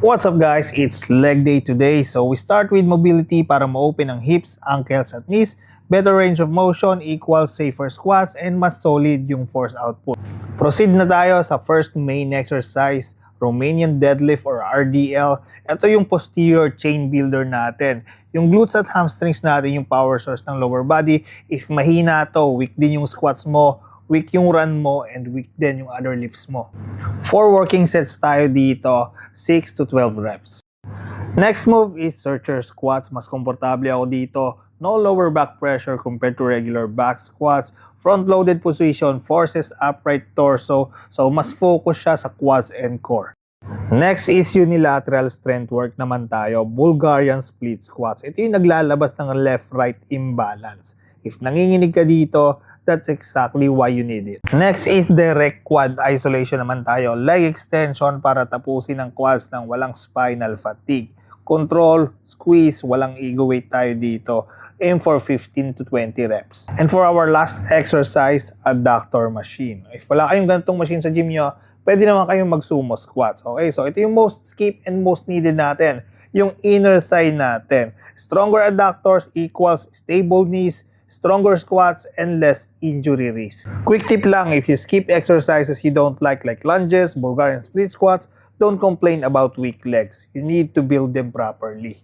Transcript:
What's up guys? It's leg day today. So we start with mobility para ma-open ang hips, ankles at knees. Better range of motion equals safer squats and mas solid yung force output. Proceed na tayo sa first main exercise, Romanian deadlift or RDL. Ito yung posterior chain builder natin. Yung glutes at hamstrings natin yung power source ng lower body. If mahina to, weak din yung squats mo, weak yung run mo, and weak din yung other lifts mo. 4 working sets tayo dito, 6 to 12 reps. Next move is searcher squats. Mas komportable ako dito. No lower back pressure compared to regular back squats. Front-loaded position forces upright torso. So, mas focus siya sa quads and core. Next is unilateral strength work naman tayo. Bulgarian split squats. Ito yung naglalabas ng left-right imbalance. If nanginginig ka dito, that's exactly why you need it. Next is direct quad isolation naman tayo. Leg extension para tapusin ang quads ng walang spinal fatigue. Control, squeeze, walang ego weight tayo dito. Aim for 15 to 20 reps. And for our last exercise, adductor machine. If wala kayong ganitong machine sa gym nyo, pwede naman kayong mag-sumo squats. Okay, so ito yung most skip and most needed natin. Yung inner thigh natin. Stronger adductors equals stable knees, stronger squats, and less injury risk. Quick tip lang, if you skip exercises you don't like lunges, Bulgarian split squats, don't complain about weak legs. You need to build them properly.